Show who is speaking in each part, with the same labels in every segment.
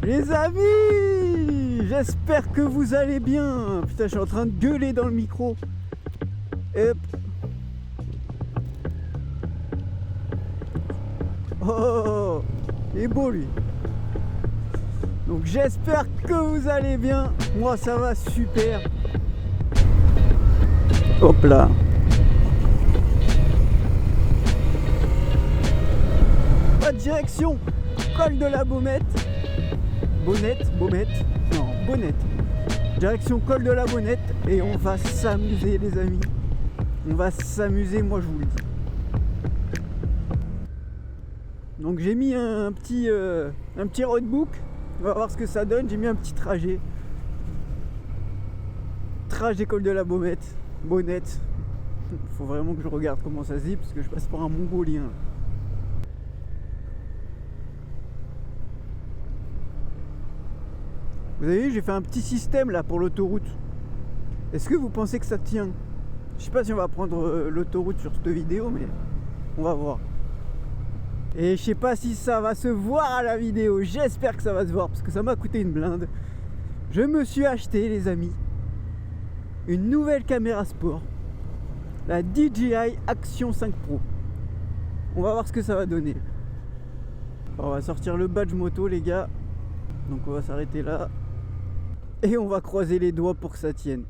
Speaker 1: Les amis, j'espère que vous allez bien. Putain, je suis en train de gueuler dans le micro. Hop. Oh, il est beau lui. Donc j'espère que vous allez bien. Moi ça va super. Hop là. Direction col de la Baumette. Bonnette. Direction col de la Bonnette. Et on va s'amuser les amis. On va s'amuser, moi je vous le dis. Donc j'ai mis un petit roadbook. On va voir ce que ça donne. J'ai mis un petit trajet. Trajet col de la Bonnette. Faut vraiment que je regarde comment ça se dit parce que je passe pour un mongolien. Vous avez vu, j'ai fait un petit système là pour l'autoroute. Est-ce que vous pensez que ça tient? Je sais pas si on va prendre l'autoroute sur cette vidéo, mais on va voir. Et je sais pas si ça va se voir à la vidéo. J'espère que ça va se voir parce que ça m'a coûté une blinde. Je me suis acheté, les amis, une nouvelle caméra sport, la DJI Action 5 Pro. On va voir ce que ça va donner. On va sortir le badge moto, les gars. Donc on va s'arrêter là. Et on va croiser les doigts pour que ça tienne.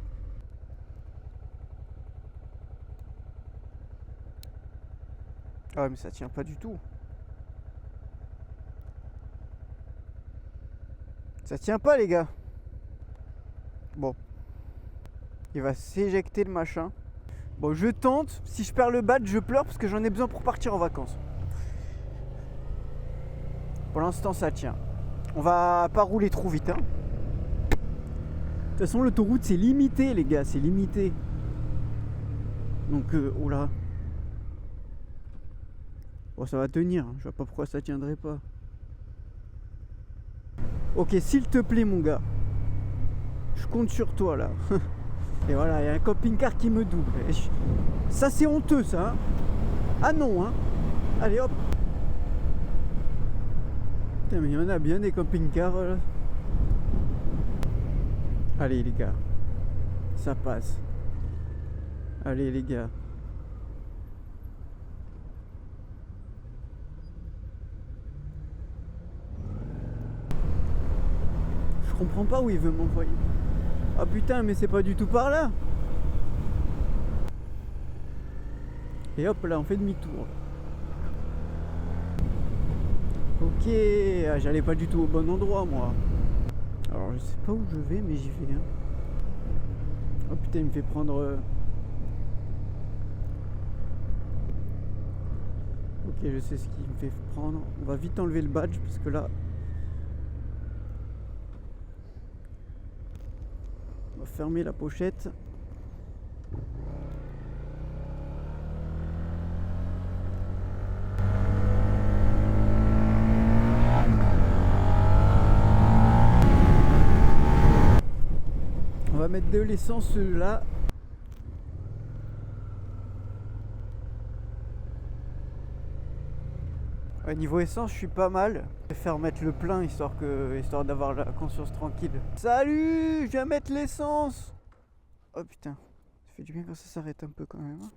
Speaker 1: Ah mais ça tient pas du tout. Ça tient pas les gars. Bon. Il va s'éjecter le machin. Bon je tente. Si je perds le badge je pleure parce que j'en ai besoin pour partir en vacances. Pour l'instant ça tient. On va pas rouler trop vite hein. De toute façon l'autoroute c'est limité les gars, c'est limité. Donc oula. Bon ça va tenir, je vois pas pourquoi ça tiendrait pas. Ok s'il te plaît mon gars. Je compte sur toi là. Et voilà, il y a un camping-car qui me double. Ça c'est honteux ça hein. Ah non hein. Allez hop. Putain mais il y en a bien des camping-cars là. Allez les gars, ça passe. Allez les gars. Je comprends pas où il veut m'envoyer. Ah putain mais c'est pas du tout par là. Et hop là on fait demi-tour. Ok, j'allais pas du tout au bon endroit moi. Alors je sais pas où je vais mais j'y vais hein. Oh putain il me fait prendre Ok je sais ce qu'il me fait prendre. On va vite enlever le badge parce que là on va fermer la pochette. On va mettre de l'essence là. Ouais, niveau essence, je suis pas mal. Je vais faire mettre le plein histoire d'avoir la conscience tranquille. Salut, je viens mettre l'essence. Oh putain, ça fait du bien quand ça s'arrête un peu quand même. Hein.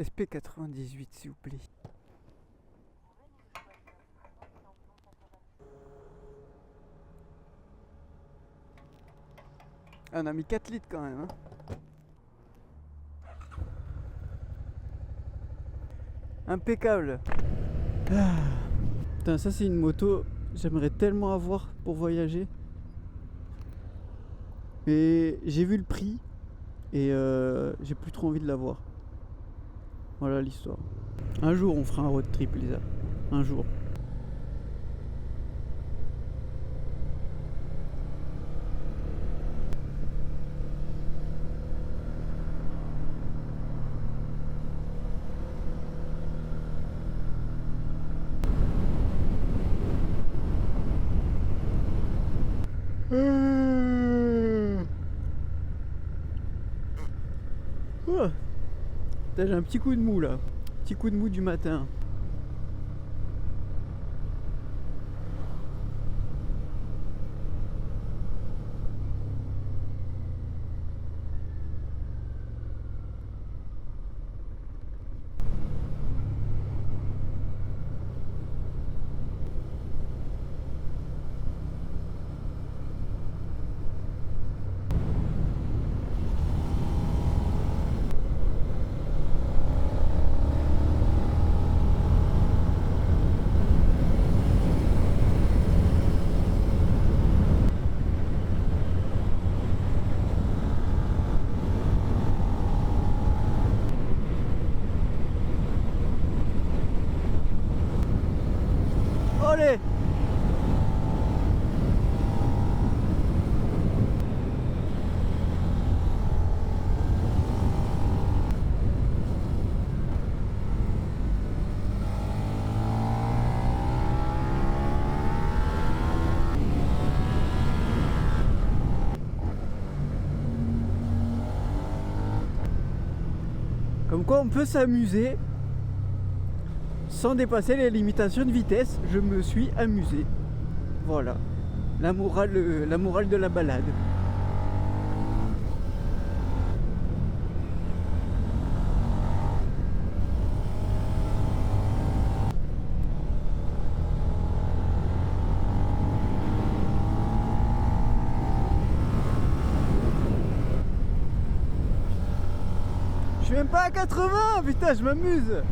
Speaker 1: SP98 s'il vous plaît. Ah, on a mis 4 litres quand même. Hein. Impeccable. Ah. Putain, ça c'est une moto, j'aimerais tellement avoir pour voyager. Mais j'ai vu le prix et j'ai plus trop envie de l'avoir. Voilà l'histoire. Un jour on fera un road trip Lisa. Un jour. Oh. J'ai un petit coup de mou là. Petit coup de mou du matin. Comme quoi on peut s'amuser sans dépasser les limitations de vitesse. Je me suis amusé. Voilà. La morale de la balade. Je suis même pas à 80, putain, je m'amuse.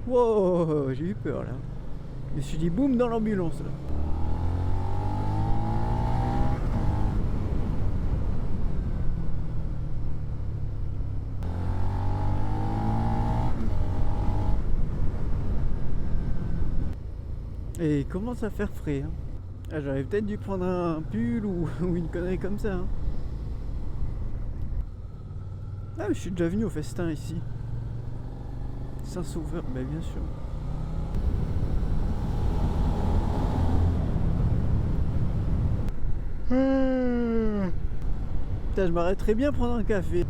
Speaker 1: Wow, j'ai eu peur là. Je me suis dit boum dans l'ambulance là. Et il commence à faire frais. Hein. Ah, j'aurais peut-être dû prendre un pull ou une connerie comme ça. Hein. Ah, mais je suis déjà venu au festin ici. Saint-Sauveur, ben bien sûr. Putain, je m'arrêterais bien prendre un café.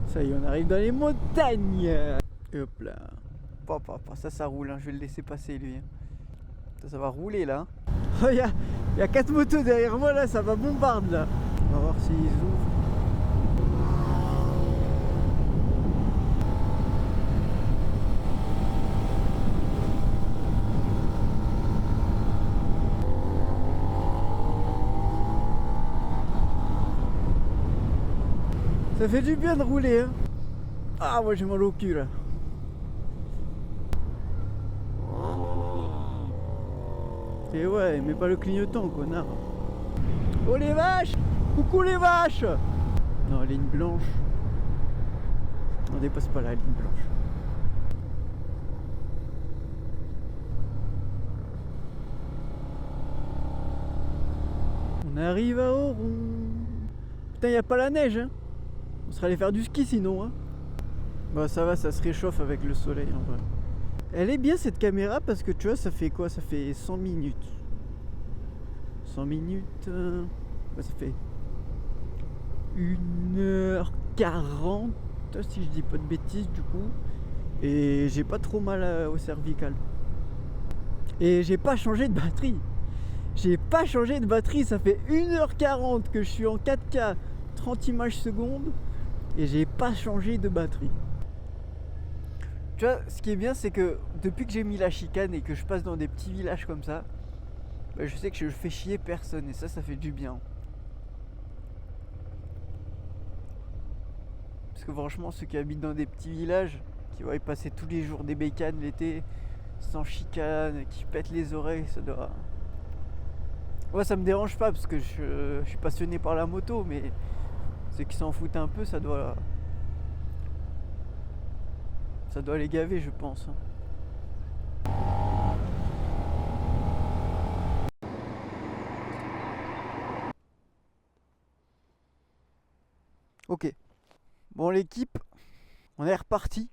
Speaker 1: Ça y est, on arrive dans les montagnes. Et hop là. Papa, ça roule, hein. Je vais le laisser passer lui. Ça va rouler là. Oh, y a 4 motos derrière moi là, ça va bombarder là. On va voir s'ils ouvrent. Ça fait du bien de rouler, hein. Ah, moi j'ai mal au cul là. Et ouais, mais pas le clignotant, connard. Oh les vaches! Coucou les vaches! Non, ligne blanche. On dépasse pas la ligne blanche. On arrive à Oron. Putain, y a pas la neige, hein. On serait allé faire du ski sinon, hein. Bah ça va, ça se réchauffe avec le soleil en vrai. Elle est bien cette caméra parce que tu vois, ça fait quoi? Ça fait 100 minutes. 100 minutes... bah, ça fait 1h40 si je dis pas de bêtises du coup. Et j'ai pas trop mal au cervical. Et j'ai pas changé de batterie. J'ai pas changé de batterie, ça fait 1h40 que je suis en 4K 30 images secondes et j'ai pas changé de batterie. Tu vois, ce qui est bien, c'est que depuis que j'ai mis la chicane et que je passe dans des petits villages comme ça, bah, je sais que je fais chier personne et ça fait du bien. Parce que franchement, ceux qui habitent dans des petits villages, qui vont y passer tous les jours des bécanes l'été, sans chicane, qui pètent les oreilles, ça doit... Ouais, ça me dérange pas parce que je suis passionné par la moto, mais ceux qui s'en foutent un peu, ça doit les gaver, je pense. Ok. Bon, l'équipe, on est reparti.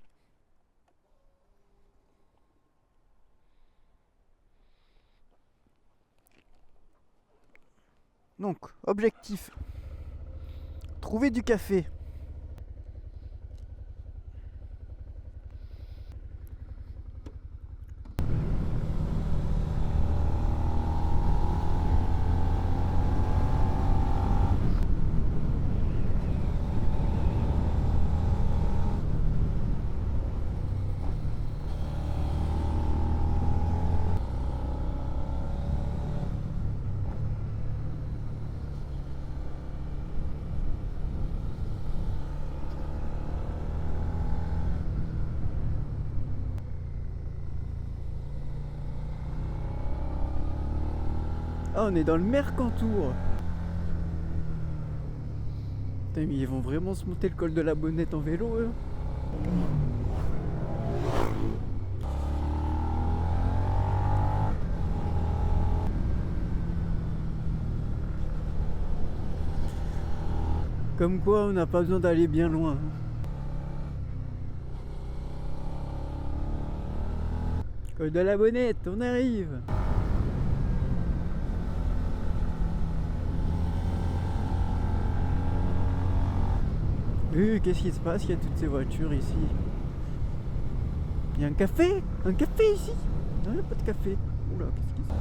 Speaker 1: Donc, objectif. Trouver du café. Ah, on est dans le Mercantour. Putain, mais ils vont vraiment se monter le col de la Bonnette en vélo, eux. Comme quoi, on n'a pas besoin d'aller bien loin. Col de la Bonnette, on arrive. Qu'est-ce qui se passe? Il y a toutes ces voitures ici. Il y a un café? Un café ici? Non, il n'y a pas de café. Oula, qu'est-ce qui se passe?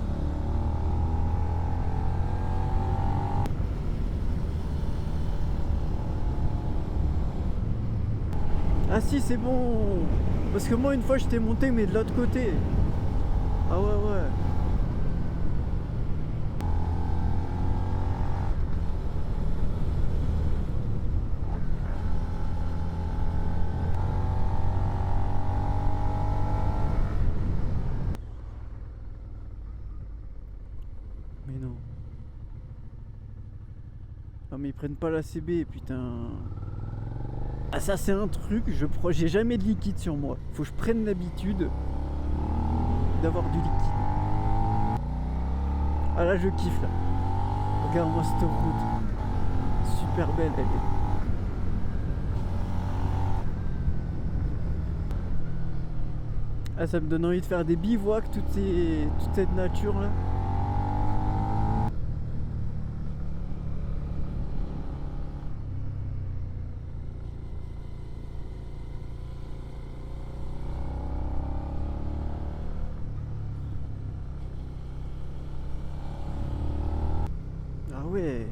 Speaker 1: Ah si, c'est bon. Parce que moi, une fois, j'étais monté, mais de l'autre côté. Ah ouais, ouais. Mais non. Non mais ils prennent pas la CB, putain. Ah ça c'est un truc, j'ai jamais de liquide sur moi. Faut que je prenne l'habitude d'avoir du liquide. Ah là je kiffe là. Regarde-moi cette route. Super belle elle est. Ah ça me donne envie de faire des bivouacs, toute cette nature là. Ah ouais.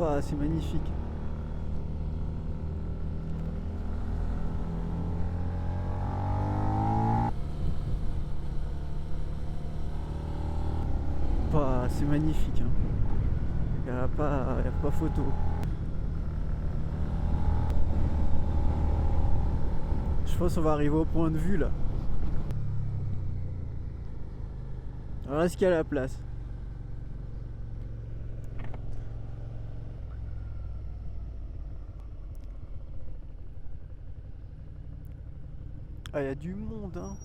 Speaker 1: Ah, c'est magnifique. Ah, c'est magnifique. Hein. Y a pas photo. Je pense qu'on va arriver au point de vue là. Alors est-ce qu'il y a la place? Ah, il y a du monde, hein.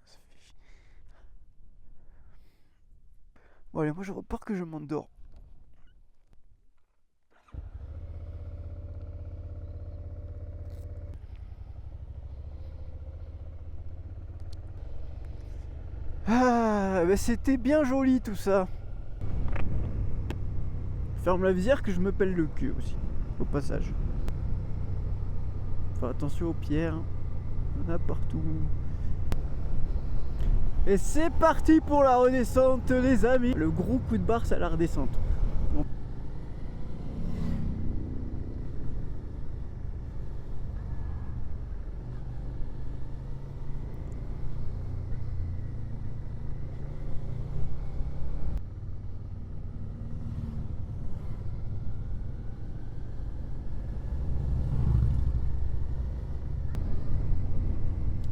Speaker 1: Ça fait chier. Bon allez, moi je repars que je m'endors. Ah, bah c'était bien joli tout ça. Ferme la visière que je me pèle le cul aussi, au passage. Enfin attention aux pierres, il y en a partout. Et c'est parti pour la redescente les amis. Le gros coup de barre c'est la redescente.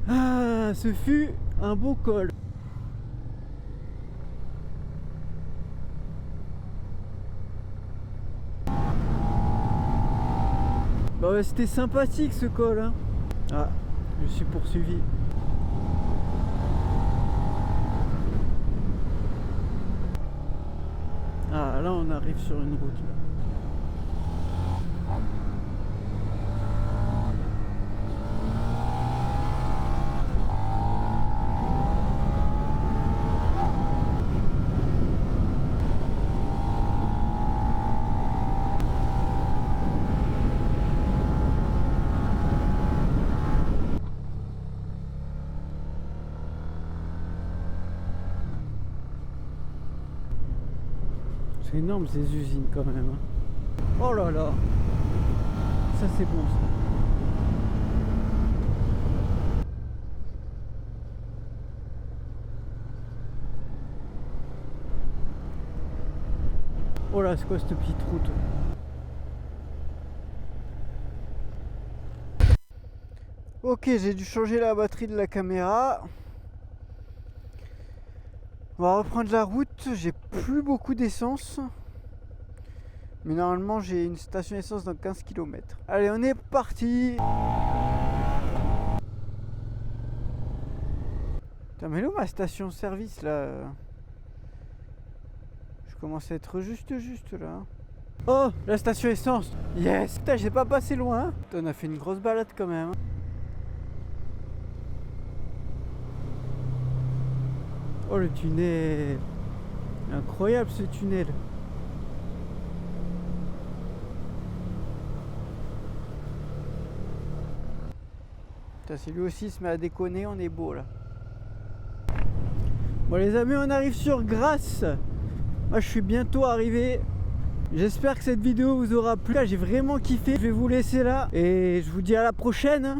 Speaker 1: Ah, ce fut un beau col. Bah ouais, c'était sympathique ce col hein. Ah, je suis poursuivi. Ah là on arrive sur une route là. C'est énorme ces usines quand même. Hein. Oh là là. Ça c'est bon ça. Oh là, c'est quoi cette petite route? Ok, j'ai dû changer la batterie de la caméra. On va reprendre la route. J'ai plus beaucoup d'essence. Mais normalement, j'ai une station essence dans 15 km. Allez, on est parti. Putain, mais là où ma station service là? Je commence à être juste là. Oh, la station essence. Yes. Putain, j'ai pas passé loin. Putain, on a fait une grosse balade quand même. Oh, le tunnel. Incroyable ce tunnel. Putain, si lui aussi se met à déconner, on est beau là. Bon les amis, on arrive sur Grasse. Moi je suis bientôt arrivé. J'espère que cette vidéo vous aura plu. J'ai vraiment kiffé. Je vais vous laisser là et je vous dis à la prochaine.